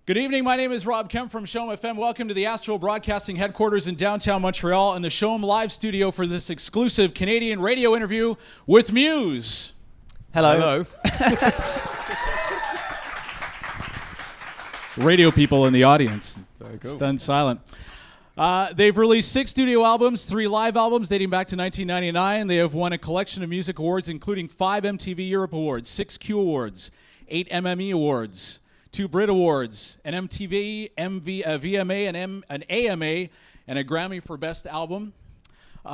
Good evening, my name is Rob Kemp from CHOM FM. Welcome to the Astral Broadcasting headquarters in downtown Montreal and the CHOM live studio for this exclusive Canadian radio interview with Muse. Hello. Radio people in the audience. Very cool. Stunned silent. They've released 6 studio albums, 3 live albums dating back to 1999. They have won a collection of music awards, including 5 MTV Europe Awards, 6 Q Awards, 8 MME Awards, 2 Brit Awards, an MTV, VMA, an AMA, and a Grammy for Best Album.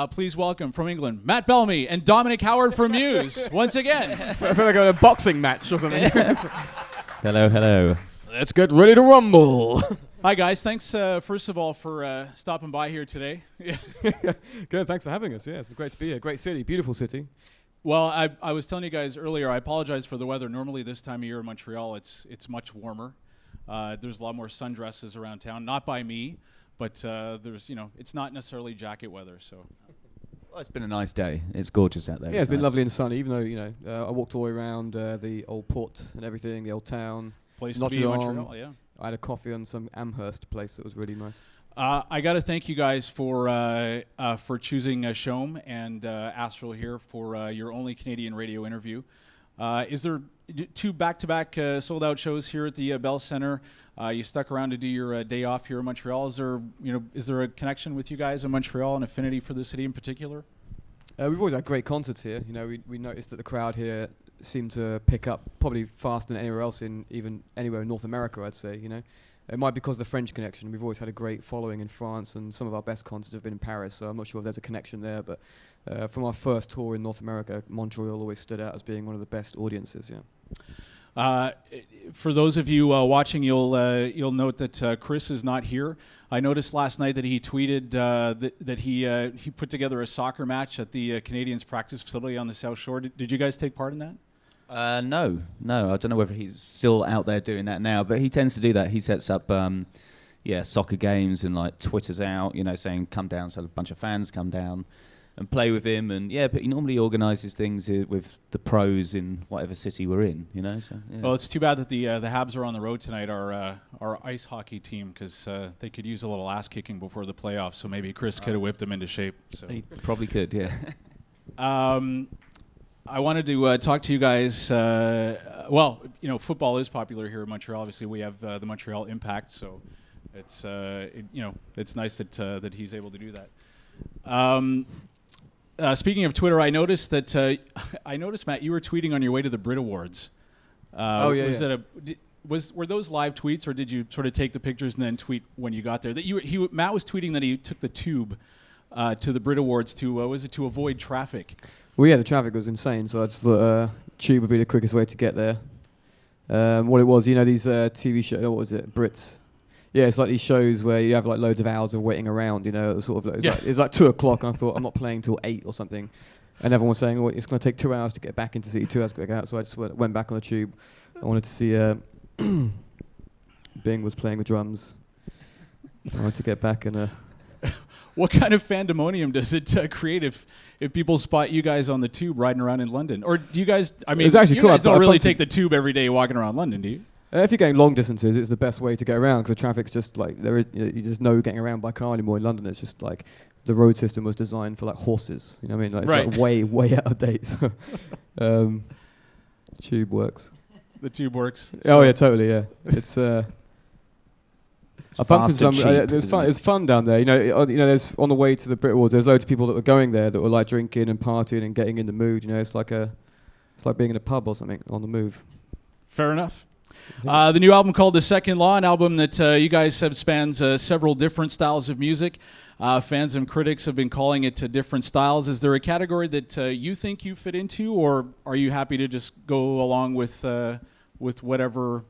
Please welcome from England, Matt Bellamy and Dominic Howard from Muse, once again. I feel like I'm a boxing match or something. Hello. Let's get ready to rumble. Hi, guys. Thanks, first of all, for stopping by here today. Good, thanks for having us. Yeah, it's great to be here. Great city, beautiful city. Well, I was telling you guys earlier, I apologize for the weather. Normally this time of year in Montreal, it's much warmer. There's a lot more sundresses around town. Not by me, but there's, it's not necessarily jacket weather. So. Well, it's been a nice day. It's gorgeous out there. Yeah, it's been nice. lovely and sunny, even though, I walked all the way around the old port and everything, the old town. Place to be in Montreal, yeah. I had a coffee on some Amherst place that was really nice. I got to thank you guys for choosing CHOM and Astral here for your only Canadian radio interview. Is there 2 back-to-back sold-out shows here at the Bell Centre? You stuck around to do your day off here in Montreal. Is there a connection with you guys in Montreal, an affinity for the city in particular? We've always had great concerts here. We noticed that the crowd here seemed to pick up probably faster than anywhere else even anywhere in North America, I'd say. It might be because of the French connection. We've always had a great following in France, and some of our best concerts have been in Paris, so I'm not sure if there's a connection there. But from our first tour in North America, Montreal always stood out as being one of the best audiences, yeah. For those of you watching, you'll note that Chris is not here. I noticed last night that he tweeted that he put together a soccer match at the Canadiens practice facility on the South Shore. Did you guys take part in that? No. I don't know whether he's still out there doing that now, but he tends to do that. He sets up, soccer games and twitters out, saying come down, so a bunch of fans come down and play with him. And but he normally organises things with the pros in whatever city we're in, So, yeah. Well, it's too bad that the Habs are on the road tonight, our ice hockey team, because they could use a little ass kicking before the playoffs. So maybe Chris could have whipped them into shape. So. He probably could, yeah. I wanted to talk to you guys. Football is popular here in Montreal. Obviously, we have the Montreal Impact, so it's it's nice that he's able to do that. Speaking of Twitter, I noticed that Matt, you were tweeting on your way to the Brit Awards. Were those live tweets, or did you sort of take the pictures and then tweet when you got there? Matt was tweeting that he took the tube to the Brit Awards to avoid traffic. Well, yeah, the traffic was insane, so I just thought tube would be the quickest way to get there. What it was, these TV shows, what was it, Brits? Yeah, it's like these shows where you have loads of hours of waiting around, it's like 2 o'clock, and I thought, I'm not playing till 8 or something. And everyone was saying, well, it's going to take 2 hours to get back into the city, 2 hours to get out, so I just went back on the tube. I wanted to see Bing was playing the drums. I wanted to get back and... What kind of fandemonium does it create if people spot you guys on the tube riding around in London? Or do you guys, it's actually you cool. guys don't really take the tube every day walking around London, do you? If you're going long distances, it's the best way to get around because the traffic's just you just know getting around by car anymore in London. It's just the road system was designed for horses. You know what I mean? It's way out of date. So, tube works. The tube works. Oh yeah, totally. Yeah, it's. It's I bumped into fast and cheap, it's fun down there. There's on the way to the Brit Awards. There's loads of people that were going there that were drinking and partying and getting in the mood. It's like being in a pub or something on the move. Fair enough. The new album called The Second Law, an album that you guys have spans several different styles of music. Fans and critics have been calling it different styles. Is there a category that you think you fit into, or are you happy to just go along with whatever?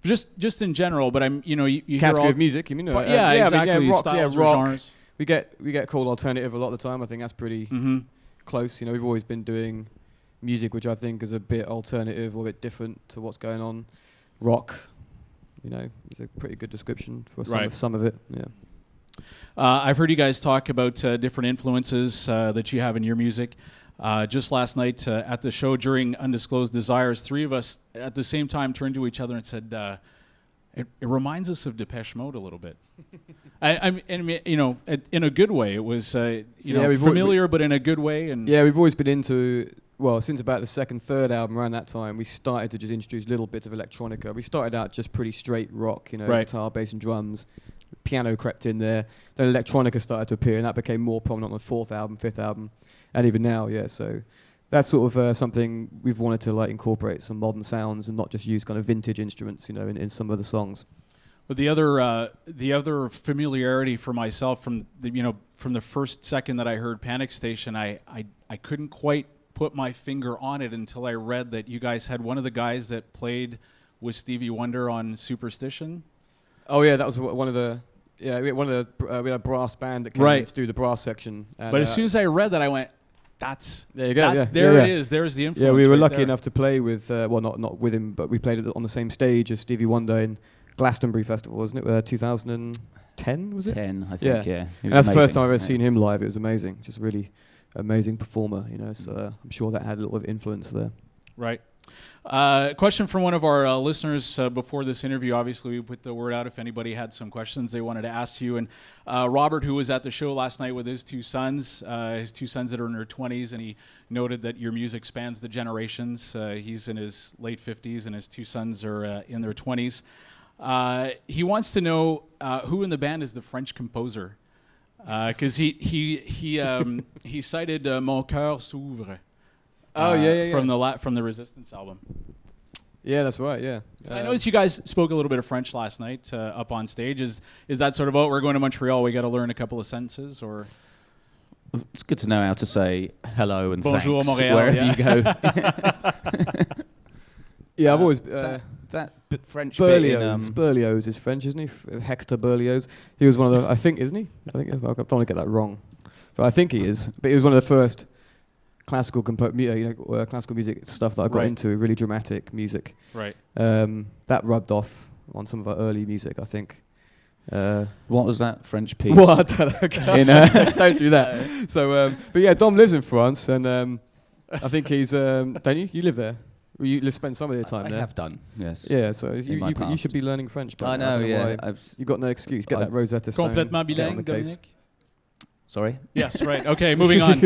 Just in general, but you hear category of music. You mean? Exactly. Rock, styles rock. Or genres. We get called alternative a lot of the time. I think that's pretty close. We've always been doing music which I think is a bit alternative or a bit different to what's going on. Rock, is a pretty good description for some of it. Yeah. I've heard you guys talk about different influences that you have in your music. just last night at the show during Undisclosed Desires, three of us at the same time turned to each other and said, it reminds us of Depeche Mode a little bit. I mean, in a good way. It was, familiar, but in a good way. And yeah, we've always been into, since about the second, third album, around that time, we started to just introduce little bits of electronica. We started out just pretty straight rock, guitar, bass and drums. Piano crept in there. Then electronica started to appear, and that became more prominent on the fourth album, fifth album, and even now, yeah. So that's sort of something we've wanted to incorporate some modern sounds and not just use kind of vintage instruments, in some of the songs. But the other familiarity for myself from the first second that I heard Panic Station, I couldn't quite put my finger on it until I read that you guys had one of the guys that played with Stevie Wonder on Superstition. Oh yeah, that was one of the. Yeah, we had a brass band that came in to do the brass section. But as soon as I read that, I went, "That's there you go. It is. There's the influence." Yeah, we were right lucky there. enough to play with not with him, but we played it on the same stage as Stevie Wonder in Glastonbury Festival, wasn't it? 2010 was it? 10, I think. Yeah. And that's the first time I've ever seen him live. It was amazing. Just really amazing performer. So I'm sure that had a little bit of influence there. Right. Question from one of our listeners before this interview. Obviously, we put the word out if anybody had some questions they wanted to ask you. And Robert, who was at the show last night with his two sons that are in their 20s, and he noted that your music spans the generations. He's in his late 50s, and his two sons are in their 20s. He wants to know who in the band is the French composer, because he cited Mon Cœur s'ouvre. From the Resistance album. Yeah, that's right. Yeah, I noticed you guys spoke a little bit of French last night up on stage. Is that sort of we're going to Montreal, we got to learn a couple of sentences, or? It's good to know how to say hello and Bonjour, thanks Montréal, wherever you go. Yeah, I've always that French Berlioz. bit Berlioz is French, isn't he? Hector Berlioz. He was one of the. I think, isn't he? I don't want to get that wrong, but I think he is. But he was one of the first classical classical music stuff that I got into, really dramatic music. Right. That rubbed off on some of our early music, I think. what was that French piece? What? Don't do that. So, but yeah, Dom lives in France, and I think he's. Don't you? You live there. You spend some of your time there. I have done, yes. Yeah, so you should be learning French. I know, yeah. You've got no excuse. Get that Rosetta Stone. Complètement bilingue, Dominic. Sorry? Yes, right. Okay, moving on.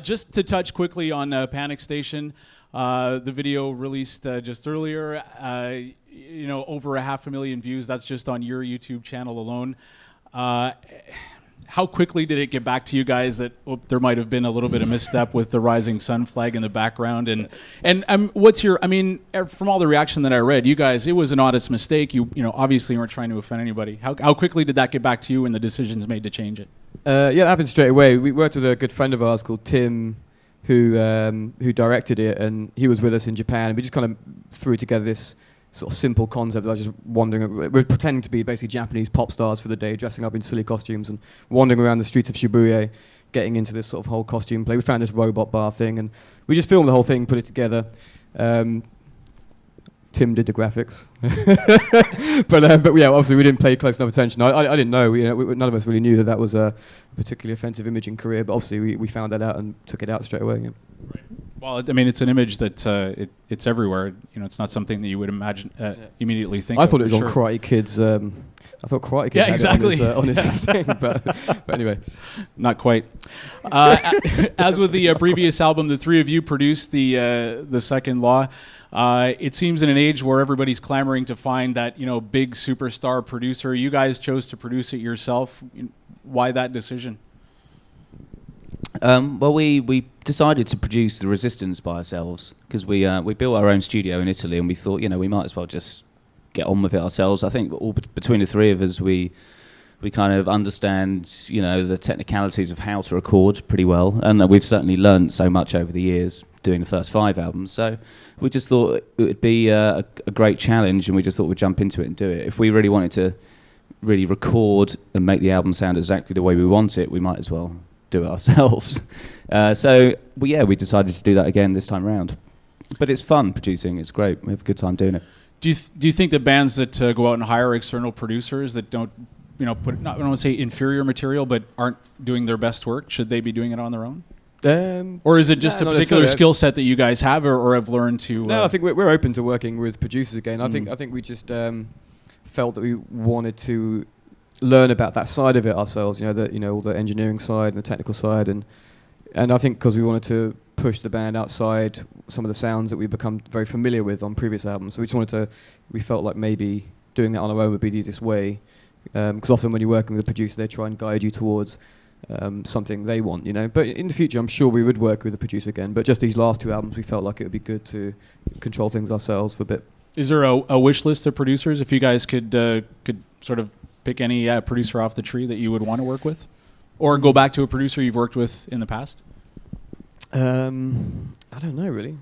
Just to touch quickly on Panic Station, the video released just earlier, over 500,000 views. That's just on your YouTube channel alone. How quickly did it get back to you guys that there might have been a little bit of misstep with the rising sun flag in the background? And what's your, from all the reaction that I read, you guys, it was an honest mistake. You obviously weren't trying to offend anybody. How quickly did that get back to you and the decisions made to change it? Yeah, it happened straight away. We worked with a good friend of ours called Tim, who directed it, and he was with us in Japan. We just kind of threw together this sort of simple concept. I was just wandering. We're pretending to be basically Japanese pop stars for the day, dressing up in silly costumes and wandering around the streets of Shibuya, getting into this sort of whole costume play. We found this robot bar thing, and we just filmed the whole thing, put it together. Tim did the graphics, but yeah, obviously we didn't pay close enough attention. I didn't know. None of us really knew that was a particularly offensive image in Korea. But obviously we found that out and took it out straight away. Yeah. Right. Well, it's an image that it's everywhere. It's not something that you would imagine immediately think. I thought it was on Karate Kid's. I thought Karate Kid had exactly. it on his thing, but anyway, not quite. As with the previous album, the three of you produced the Second Law. It seems in an age where everybody's clamoring to find that big superstar producer, you guys chose to produce it yourself. Why that decision? Well, we decided to produce the Resistance by ourselves because we built our own studio in Italy, and we thought we might as well just get on with it ourselves. I think all between the three of us, we kind of understand the technicalities of how to record pretty well, and we've certainly learned so much over the years doing the first 5 albums. So we just thought it would be a great challenge, and we just thought we'd jump into it and do it. If we really wanted to really record and make the album sound exactly the way we want it, we might as well do it ourselves. We decided to do that again this time around. But it's fun producing. It's great. We have a good time doing it. Do you think that bands that go out and hire external producers that don't put, I don't want to say inferior material, but aren't doing their best work, should they be doing it on their own? Or is it just a not particular necessarily. skill set that you guys have or have learned to? No, I think we're open to working with producers again. I think we just felt that we wanted to learn about that side of it ourselves. All the engineering side and the technical side, and I think because we wanted to push the band outside some of the sounds that we've become very familiar with on previous albums. So we felt like maybe doing that on our own would be the easiest way. Because often when you're working with a producer, they try and guide you towards something they want, But in the future, I'm sure we would work with a producer again. But just these last two albums, we felt like it would be good to control things ourselves for a bit. Is there a wish list of producers? If you guys could sort of pick any producer off the tree that you would want to work with, or go back to a producer you've worked with in the past? I don't know really.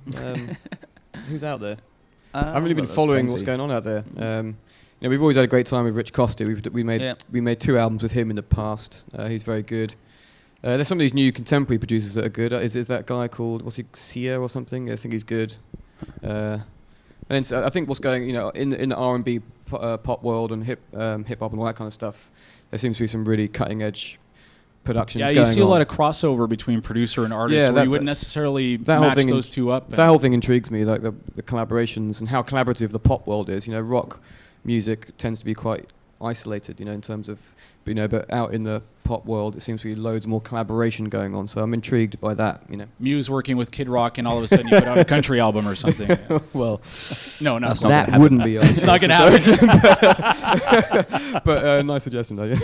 Who's out there? I haven't really been following what's going on out there. We've always had a great time with Rich Costi. We made 2 albums with him in the past. He's very good. There's some of these new contemporary producers that are good. Is that guy called Sia or something? I think he's good. And I think what's going in the R&B pop world and hip hop and all that kind of stuff, there seems to be some really cutting edge productions. Yeah, going you see a on. lot of crossover between producer and artist, where you wouldn't necessarily match those two up. That whole thing intrigues me, like the collaborations and how collaborative the pop world is. Rock music tends to be quite isolated, in terms of, but out in the pop world, it seems to be loads more collaboration going on. So I'm intrigued by that, Muse working with Kid Rock, and all of a sudden you put out a country album or something. Well, no, that wouldn't be. It's not going to happen. But nice suggestion, though.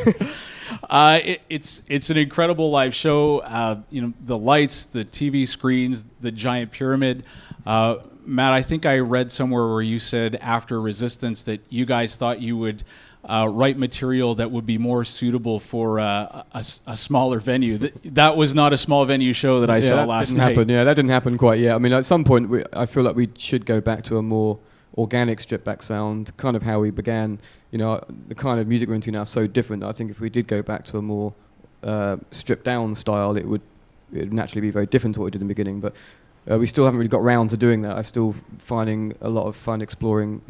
It's an incredible live show. The lights, the TV screens, the giant pyramid. Matt, I think I read somewhere where you said after Resistance that you guys thought you would write material that would be more suitable for a smaller venue. That was not a small venue show that I saw last night. That didn't happen quite yet. I mean, at some point, I feel like we should go back to a more organic stripped-back sound, kind of how we began. The kind of music we're into now is so different that I think if we did go back to a more stripped-down style, it would naturally be very different to what we did in the beginning. But we still haven't really got round to doing that. I'm still finding a lot of fun exploring,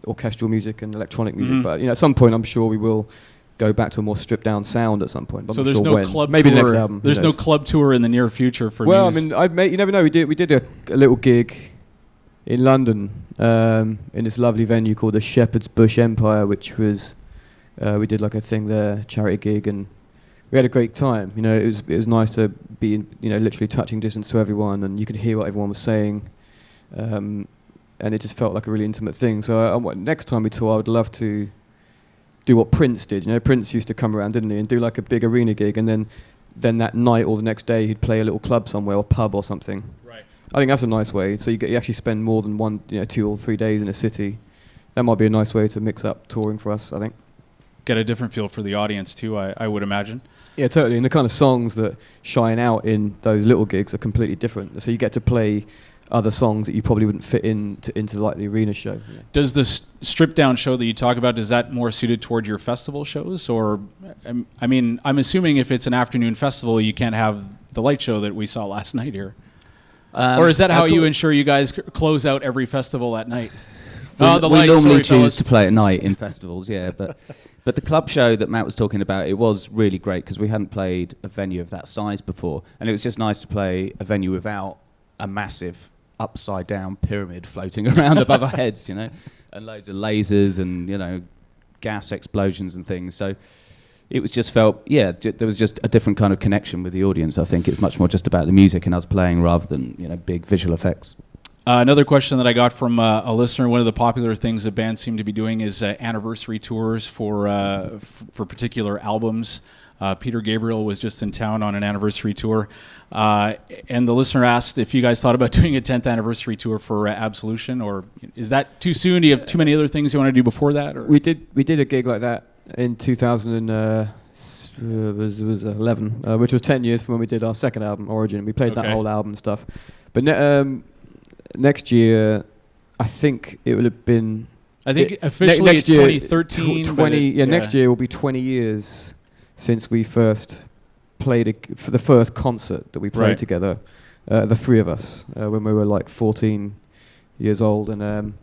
orchestral music and electronic music. But at some point, I'm sure we will go back to a more stripped down sound at some point. But so I'm there's sure no when. club Maybe tour. next album. There's no club tour in the near future for Muse. I mean, you never know. We did a little gig in London in this lovely venue called the Shepherd's Bush Empire, which was we did like a thing there, charity gig, and we had a great time. It was nice to be in, literally touching distance to everyone, and you could hear what everyone was saying, and it just felt like a really intimate thing. So next time we tour, I would love to do what Prince did. Prince used to come around, didn't he, and do like a big arena gig, and then that night or the next day he'd play a little club somewhere or pub or something. Right. I think that's a nice way. So you actually spend more than 2 or 3 days in a city. That might be a nice way to mix up touring for us, I think. Get a different feel for the audience too, I would imagine. Yeah, totally. And the kind of songs that shine out in those little gigs are completely different. So you get to play other songs that you probably wouldn't fit into like the arena show. Does the stripped down show that you talk about, is that more suited toward your festival shows? Or, I mean, I'm assuming if it's an afternoon festival, you can't have the light show that we saw last night here. Or is that how you ensure you guys close out every festival at night? We normally choose to play at night in festivals, yeah. But the club show that Matt was talking about, it was really great because we hadn't played a venue of that size before. And it was just nice to play a venue without a massive upside-down pyramid floating around above our heads, and loads of lasers and, gas explosions and things. So it was just felt, there was just a different kind of connection with the audience. I think it's much more just about the music and us playing rather than, big visual effects. Another question that I got from a listener, one of the popular things that bands seem to be doing is anniversary tours for particular albums. Peter Gabriel was just in town on an anniversary tour. And the listener asked if you guys thought about doing a 10th anniversary tour for Absolution, or is that too soon? Do you have too many other things you want to do before that? Or? We did a gig like that in 2011, which was 10 years from when we did our second album, Origin. We played that whole album and stuff. But next year, I think it would have been... I think officially it's 2013. Next year will be 20 years since we first played for the first concert that we played together, the three of us, when we were like 14 years old. And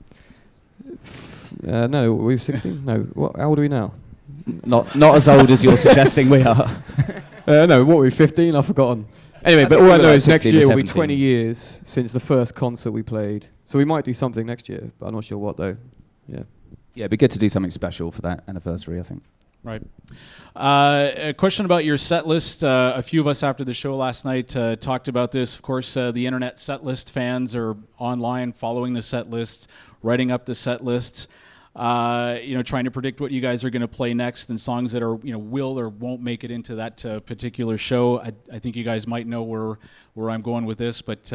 no, we were 16? No, how old are we now? Not as old as you're suggesting we are. No, what were we, 15? I've forgotten. Anyway, but think all we I were know like is next 16 or year will be 17. 20 years since the first concert we played. So we might do something next year, but I'm not sure what though. Yeah. Yeah, it'd be good to do something special for that anniversary, I think. Right. A question about your set list. A few of us after the show last night talked about this. Of course, the internet set list fans are online following the set lists, writing up the set lists, trying to predict what you guys are going to play next and songs that are, will or won't make it into that particular show. I think you guys might know where I'm going with this, but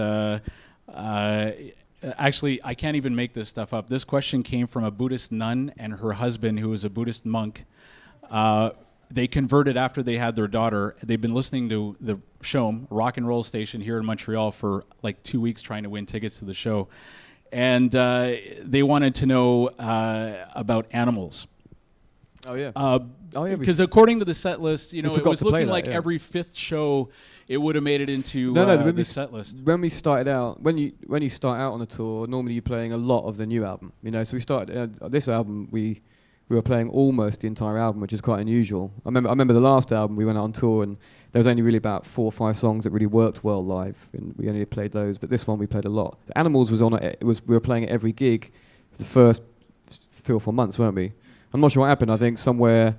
actually, I can't even make this stuff up. This question came from a Buddhist nun and her husband, who is a Buddhist monk. They converted after they had their daughter. They've been listening to the CHOM, rock and roll station here in Montreal, for like 2 weeks trying to win tickets to the show. And they wanted to know about animals. Oh yeah. Because according to the set list, it forgot was to play looking that, like yeah. every fifth show it would have made it into the set list. When we started out, when you start out on a tour, normally you're playing a lot of the new album. So we started this album. We were playing almost the entire album, which is quite unusual. I remember the last album we went out on tour, and there was only really about 4 or 5 songs that really worked well live, and we only played those. But this one we played a lot. The Animals was on it. We were playing at every gig for the first 3 or 4 months, weren't we? I'm not sure what happened. I think somewhere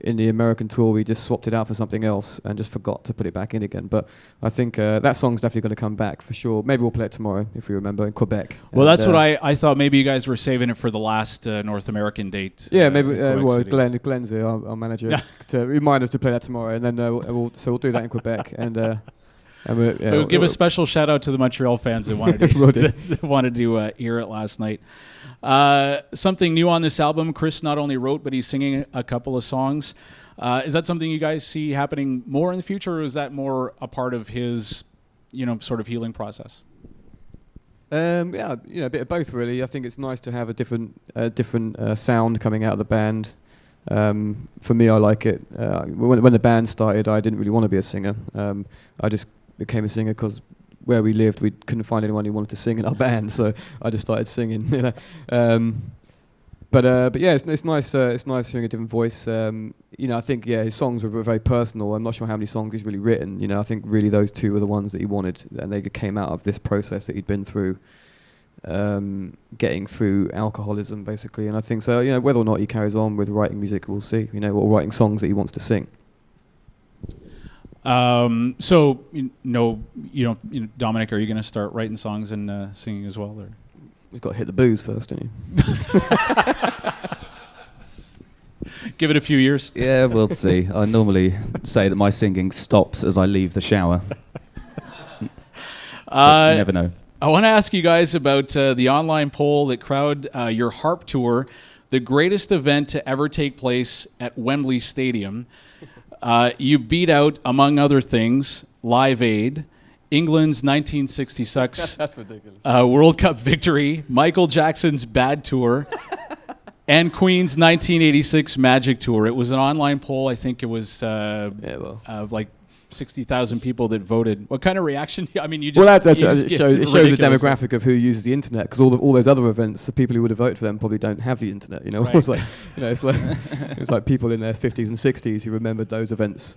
in the American tour we just swapped it out for something else and just forgot to put it back in again. But I think that song's definitely going to come back for sure. Maybe we'll play it tomorrow, if we remember, in Quebec. Well, that's what I thought. Maybe you guys were saving it for the last North American date. Yeah, maybe. Well, Glenn's here, our manager, to remind us to play that tomorrow, and then we'll do that in Quebec. And we'll give a special shout out to the Montreal fans that wanted to hear it last night. Something new on this album. Chris not only wrote, but he's singing a couple of songs. Is that something you guys see happening more in the future, or is that more a part of his, sort of healing process? A bit of both really. I think it's nice to have a different sound coming out of the band. For me, I like it. When the band started, I didn't really want to be a singer. I just became a singer because where we lived, we couldn't find anyone who wanted to sing in our band, so I just started singing. But yeah, it's nice. It's nice hearing a different voice. I think his songs were very personal. I'm not sure how many songs he's really written. I think really those 2 were the ones that he wanted, and they came out of this process that he'd been through, getting through alcoholism basically. And I think so. Whether or not he carries on with writing music, we'll see. Or writing songs that he wants to sing. So Dominic, are you going to start writing songs and singing as well? Or? We've got to hit the booze first, don't you? Give it a few years. Yeah, we'll see. I normally say that my singing stops as I leave the shower. You never know. I want to ask you guys about the online poll that crowd your harp tour, the greatest event to ever take place at Wembley Stadium. You beat out, among other things, Live Aid, England's 1966 That's ridiculous. World Cup victory, Michael Jackson's Bad Tour, and Queen's 1986 Magic Tour. It was an online poll. I think it was like 60,000 people that voted. What kind of reaction? I mean, it shows the demographic of who uses the internet, because all those other events, the people who would have voted for them probably don't have the internet. Right. It's like people in their 50s and 60s who remembered those events.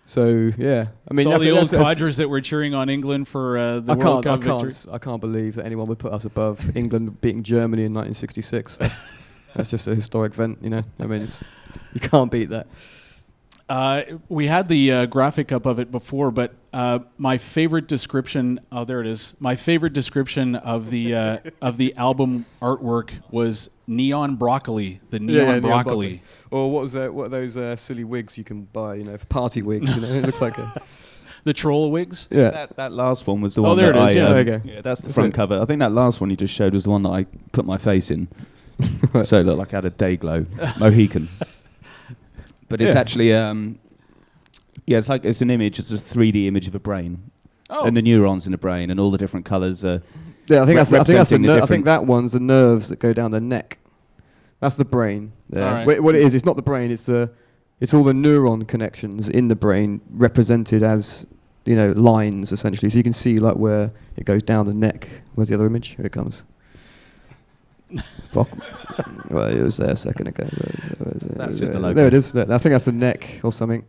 So yeah, I mean, all the old cadres that were cheering on England for the World Cup victory. I can't believe that anyone would put us above England beating Germany in 1966. That's just a historic event, I mean, you can't beat that. We had the graphic up of it before, but my favorite description. Oh, there it is. My favorite description of the album artwork was neon broccoli. The neon broccoli. Or what was that? What are those silly wigs you can buy? For party wigs. It looks like the troll wigs. Yeah, that last one was the one. Oh, there that it is. Yeah, that's the front cover. I think that last one you just showed was the one that I put my face in, so it looked like I had a day glow, Mohican. But it's actually, it's an image. It's a 3D image of a brain, and the neurons in the brain, and all the different colours. I think that one's the nerves that go down the neck. That's the brain. Right. What it is, it's not the brain. It's all the neuron connections in the brain represented as lines essentially. So you can see like where it goes down the neck. Where's the other image? Here it comes. Well, it was there a second ago. That's just the logo. There it is. I think that's the neck or something.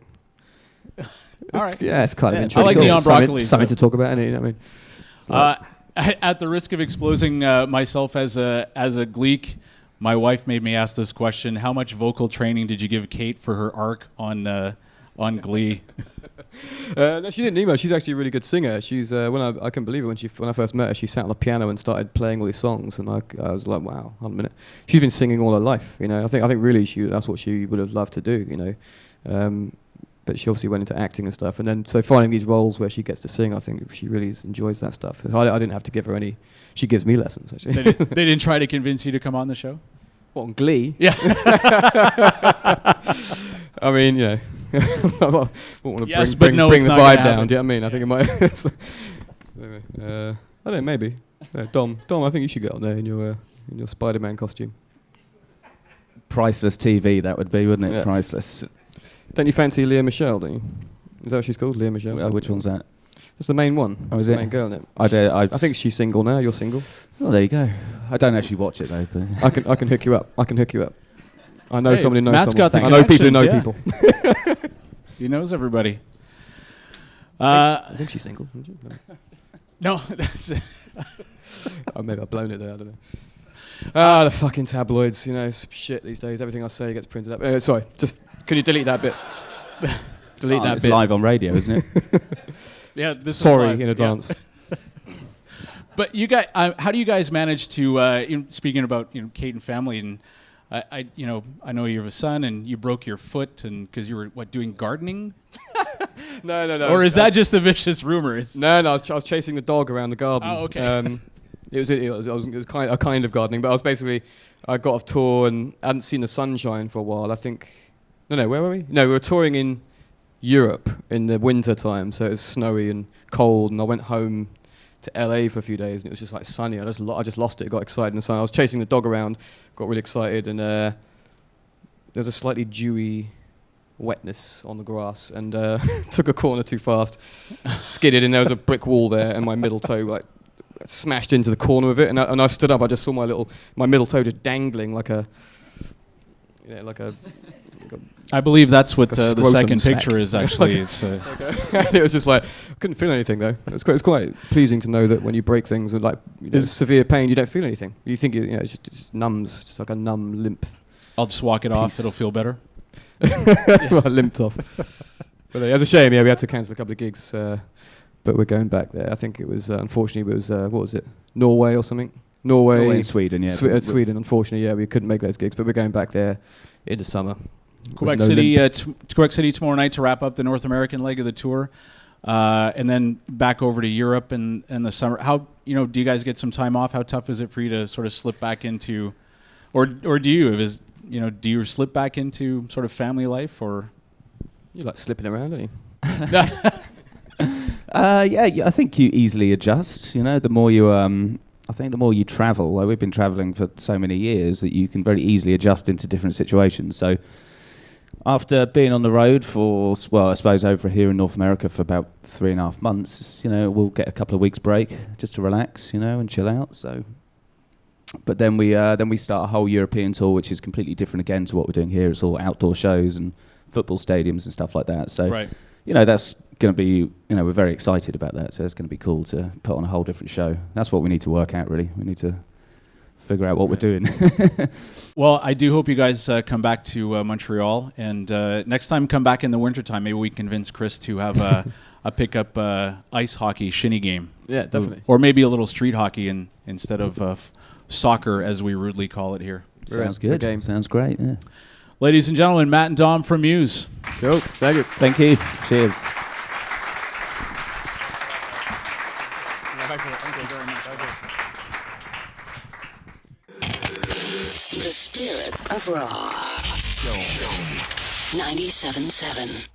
All right. Yeah, it's kind of Yeah, interesting. I like neon broccoli, Something so- to talk about, innit? You know what I mean? At the risk of exposing myself as a gleek, my wife made me ask this question: how much vocal training did you give Kate for her arc on Glee? No, she didn't email. She's actually a really good singer. She's I couldn't believe it when I first met her. She sat on the piano and started playing all these songs, and I was like, wow, hold on a minute. She's been singing all her life, you know. I think really that's what she would have loved to do, you know. But she obviously went into acting and stuff, and then so finding these roles where she gets to sing, I think she really enjoys that stuff. I didn't have to give her any. She gives me lessons actually. They didn't try to convince you to come on the show? What, on Glee? Yeah. I mean, you know. I won't want to Yes, bring but no, the it's not vibe gonna down. happen. Do you know what I mean? I think it might. Anyway, I don't know, maybe. Dom, I think you should get on there in your Spider-Man costume. Priceless TV, that would be, wouldn't it? Yeah. Priceless. Don't you fancy Leah Michele, don't you? Is that what she's called, Leah Michele? Which one's that? That's the main one. Oh, That's is the it? main girl, isn't it? I I think she's single now. You're single. Oh, there you go. I don't actually watch it though. But I can hook you up. I know Hey, someone who knows Matt's someone. got the I know people who know connections, people. He knows everybody. I think she's single. Isn't she? No. No, that's it. Oh, maybe I've blown it there. I don't know. The fucking tabloids. You know, it's shit these days. Everything I say gets printed up. Sorry, just can you delete that bit? Delete that it's bit. live on radio, isn't it? Yeah, this is Sorry live. in Yeah. advance. But you guys, how do you guys manage to? Speaking about Kate and family, and I know you have a son, and you broke your foot, and because you were doing gardening, No. or is that just a vicious rumor? No. I was chasing the dog around the garden. Oh, okay. It was kind of gardening, but I got off tour and hadn't seen the sunshine for a while. I think. No. Where were we? No, we were touring in Europe in the winter time, so it was snowy and cold, and I went home to LA for a few days, and it was just like sunny. I just lost it. Got excited in the sun. I was chasing the dog around, got really excited, and there was a slightly dewy wetness on the grass, and took a corner too fast, skidded, and there was a brick wall there, and my middle toe smashed into the corner of it, and I stood up. I just saw my middle toe just dangling like a. I believe that's what a the scrotum second sack. picture is actually. It's, And it was just like I couldn't feel anything though. It's quite pleasing to know that when you break things with severe pain, you don't feel anything. You think it just numbs, just like a numb, limp. I'll just walk it off. Peace. It'll feel better. Well, limped off. But it was a shame. Yeah, we had to cancel a couple of gigs, but we're going back there. I think it was unfortunately it was what was it? Norway or something? Norway and Sweden, yeah. Sweden. Unfortunately, yeah, we couldn't make those gigs, but we're going back there in the summer. Quebec No City, limp. Quebec City tomorrow night to wrap up the North American leg of the tour, and then back over to Europe in the summer. How do you guys get some time off? How tough is it for you to sort of slip back into, or do you? Do you slip back into sort of family life, or You like slipping around, don't you? Yeah, I think you easily adjust. The more you, I think the more you travel. We've been traveling for so many years that you can very easily adjust into different situations. So, after being on the road for, I suppose over here in North America for about 3.5 months, we'll get a couple of weeks break just to relax, and chill out. So, but then we start a whole European tour, which is completely different again to what we're doing here. It's all outdoor shows and football stadiums and stuff like that. So, right? That's going to be, we're very excited about that. So it's going to be cool to put on a whole different show. That's what we need to work out, really. We need to figure out what we're doing. Well, I do hope you guys come back to Montreal, and next time come back in the wintertime. Maybe we can convince Chris to have a pickup ice hockey shinny game. Yeah, definitely. Or maybe a little street hockey instead of soccer, as we rudely call it here. Sounds Good good. game. Sounds great, yeah. Ladies and gentlemen, Matt and Dom from Muse. Cool. Thank you. Thank you. Cheers. The spirit of rock. 97.7.